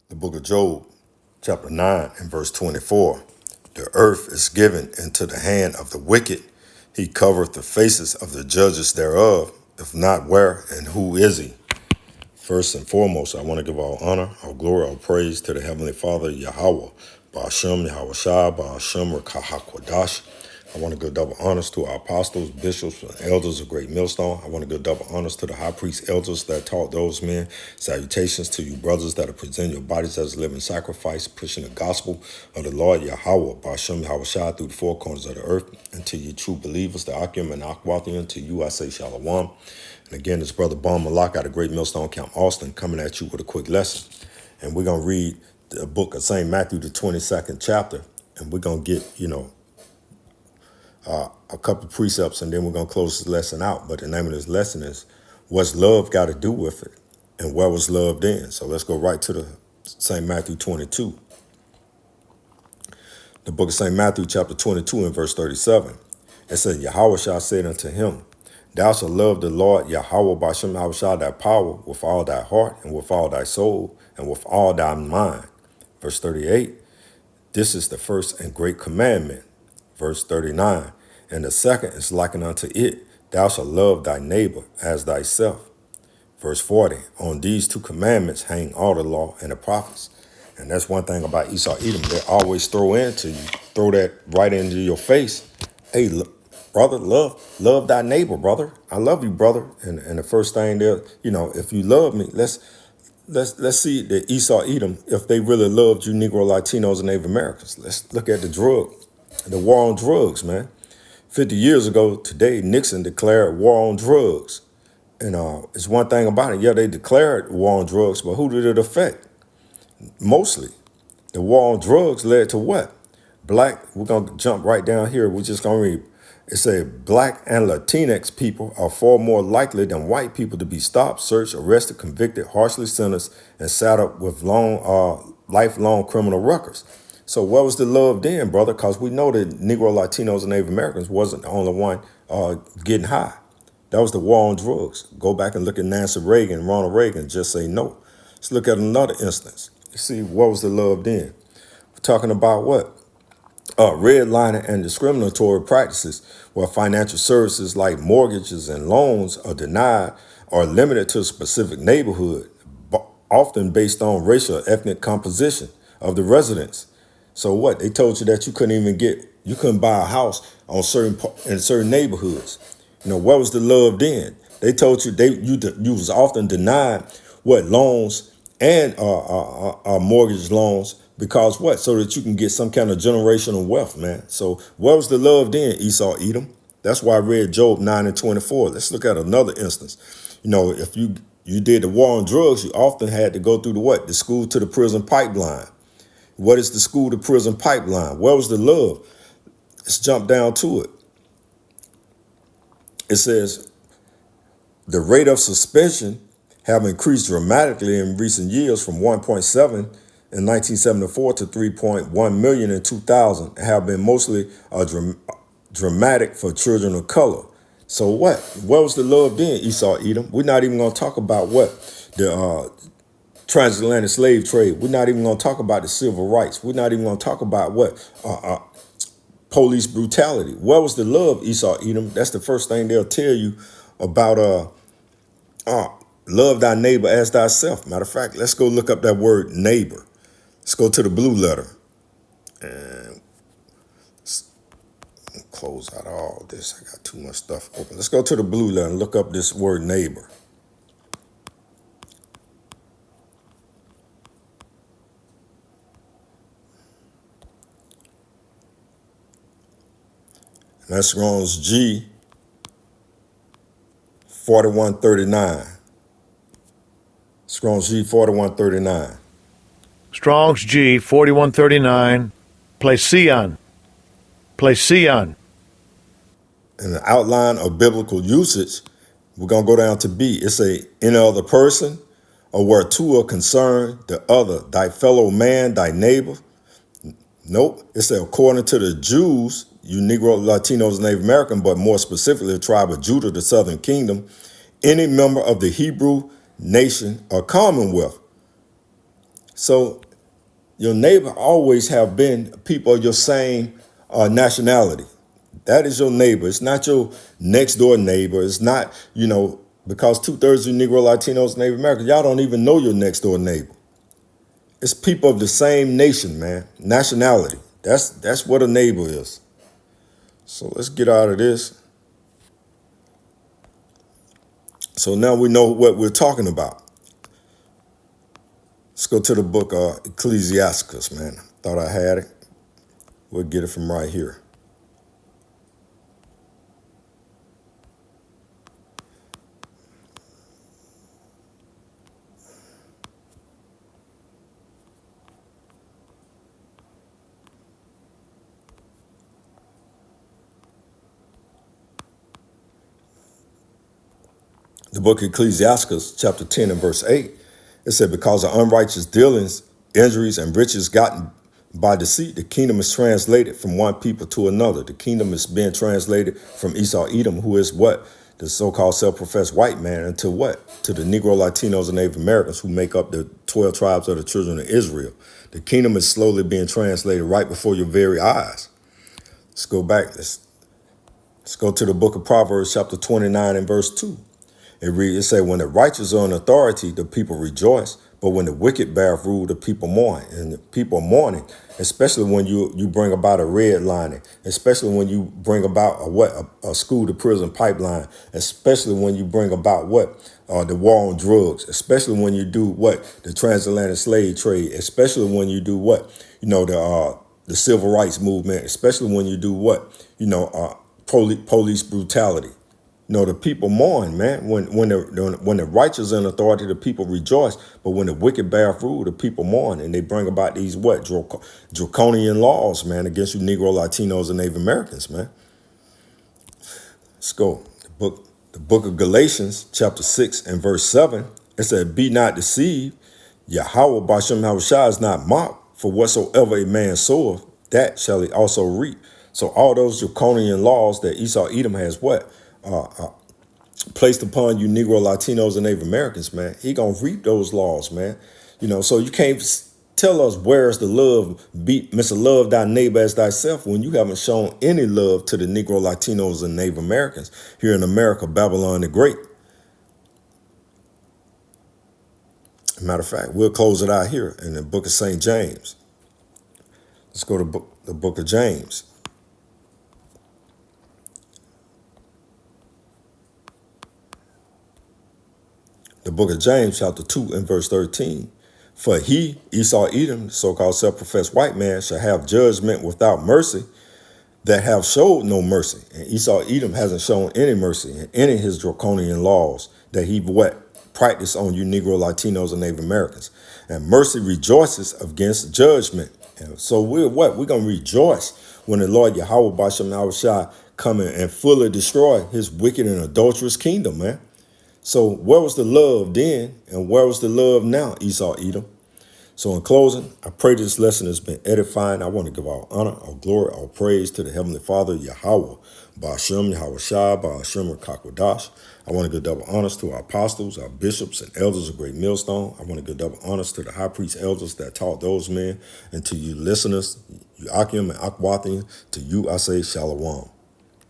The book of Job, chapter 9 and verse 24. The earth is given into the hand of the wicked. He covereth the faces of the judges thereof. If not, where and who is he? First and foremost, I want to give all honor, all glory, all praise to the Heavenly Father, Yahweh, Ba'ashem, Yahweh Shai, Ba'ashem, Rakahakwadash. I want to give double honors to our apostles, bishops, and elders of Great Millstone. I want to give double honors to the high priest elders that taught those men. Salutations to you brothers that are presenting your bodies as a living sacrifice, pushing the gospel of the Lord Yahweh, Ba'ashem, Yahweh Shai, through the four corners of the earth. And to you true believers, the Akim and Akwathian, to you I say Shalom. And again, this brother Bon Malak out of Great Millstone Camp, Austin, coming at you with a quick lesson. And we're going to read the book of St. Matthew, the 22nd chapter. And we're going to get, a couple of precepts, and then we're going to close this lesson out. But the name of this lesson is, what's love got to do with it? And where was love then? So let's go right to the St. Matthew 22. The book of St. Matthew, chapter 22 and verse 37. It says, Yahweh shall say unto him, Thou shalt love the Lord Yahweh Ba'ashem Yahweh Shai thy power with all thy heart and with all thy soul and with all thy mind. Verse 38. This is the first and great commandment. Verse 39. And the second is likened unto it. Thou shalt love thy neighbor as thyself. Verse 40. On these two commandments hang all the law and the prophets. And that's one thing about Esau Edom. They always throw that right into your face. Hey, brother, love thy neighbor, brother. I love you, brother. And the first thing there, if you love me, let's see the Esau Edom, if they really loved you Negro, Latinos, and Native Americans. Let's look at the war on drugs, man. 50 years ago today, Nixon declared war on drugs. And it's one thing about it. Yeah, they declared war on drugs, but who did it affect? Mostly. The war on drugs led to what? We're going to jump right down here. We're just going to read. It said, Black and Latinx people are far more likely than white people to be stopped, searched, arrested, convicted, harshly sentenced, and sat up with lifelong criminal records. So what was the love then, brother? Because we know that Negro, Latinos, and Native Americans wasn't the only one getting high. That was the war on drugs. Go back and look at Nancy Reagan, Ronald Reagan, just say no. Let's look at another instance. You see, what was the love then? We're talking about what? Redlining and discriminatory practices where financial services like mortgages and loans are denied or limited to a specific neighborhood, often based on racial or ethnic composition of the residents. So what? They told you that you couldn't buy a house in certain neighborhoods. What was the love then? They told you you was often denied loans and mortgage loans because what? So that you can get some kind of generational wealth, man. So what was the love then, Esau Edom? That's why I read Job 9 and 24. Let's look at another instance. If you did the war on drugs, you often had to go through the school to the prison pipeline. What is the school to prison pipeline? Where was the love? Let's jump down to it. It says, the rate of suspension have increased dramatically in recent years from 1.7 in 1974 to 3.1 million in 2000 and have been mostly dramatic for children of color. So what? Where was the love then, Esau Edom? We're not even going to talk about the transatlantic slave trade. We're not even going to talk about the civil rights. We're not even going to talk about police brutality. Where was the love, Esau Edom? That's the first thing they'll tell you about love thy neighbor as thyself. Matter of fact, let's go look up that word neighbor. Let's go to the blue letter and close out all this. I got too much stuff open. Let's go to the blue letter and look up this word neighbor. And that's Strong's G 4139. Strong's G 4139. Strong's G 4139. Plesion. In the outline of biblical usage, we're going to go down to B. It's any other person, or where two are concerned, the other, thy fellow man, thy neighbor. Nope. It's according to the Jews, you Negro, Latinos, and Native American, but more specifically the tribe of Judah, the southern kingdom, any member of the Hebrew nation or commonwealth. So your neighbor always have been people of your same nationality. That is your neighbor. It's not your next door neighbor. It's not, because 2/3 of you Negro, Latinos, Native Americans, y'all don't even know your next door neighbor. It's people of the same nation, man. Nationality. That's what a neighbor is. So let's get out of this. So now we know what we're talking about. Let's go to the book of Ecclesiasticus, man. Thought I had it. We'll get it from right here. The book of Ecclesiasticus, chapter 10 and verse 8, it said, because of unrighteous dealings, injuries, and riches gotten by deceit, the kingdom is translated from one people to another. The kingdom is being translated from Esau Edom, who is what? The so-called self-professed white man, into what? To the Negro, Latinos, and Native Americans who make up the 12 tribes of the children of Israel. The kingdom is slowly being translated right before your very eyes. Let's go back. Let's go to the book of Proverbs, chapter 29 and verse 2. It say, when the righteous are in authority, the people rejoice. But when the wicked bear rule, the people mourn. And the people are mourning, especially when you bring about a redlining, especially when you bring about a school to prison pipeline, especially when you bring about the war on drugs, especially when you do the transatlantic slave trade, especially when you do the civil rights movement, especially when you do police brutality. The people mourn, man. When the righteous are in authority, the people rejoice. But when the wicked bear rule, the people mourn, and they bring about these draconian laws, man, against you Negro, Latinos, and Native Americans, man. Let's go. The book of Galatians, chapter 6 and verse 7. It said, "Be not deceived. Yahweh Bashem Yahushua is not mocked. For whatsoever a man soweth, that shall he also reap." So all those draconian laws that Esau Edom has placed upon you Negro, Latinos, and Native Americans, man, he gonna reap those laws, man. So you can't tell us where's the love, Mr. Love thy neighbor as thyself, when you haven't shown any love to the Negro, Latinos, and Native Americans here in America, Babylon the Great. Matter of fact, we'll close it out here in the book of St. James. Let's go to the book of James. The book of James, chapter 2 and verse 13. For he, Esau Edom, so-called self-professed white man, shall have judgment without mercy that have showed no mercy. And Esau Edom hasn't shown any mercy in any of his draconian laws that he practiced on you Negro, Latinos, and Native Americans. And mercy rejoices against judgment. And so we're going to rejoice when the Lord Yahweh Bashem Yahushua come in and fully destroy his wicked and adulterous kingdom, man. So where was the love then, and where was the love now, Esau Edom? So in closing, I pray this lesson has been edifying. I want to give all honor, all glory, all praise to the Heavenly Father, Yahweh, Ba'ashem, Yahushua, Ba'ashem, Kakwadash. I want to give double honors to our apostles, our bishops, and elders of Great Millstone. I want to give double honors to the high priest elders that taught those men, and to you listeners, you Akim and Akwathian, to you I say Shalom.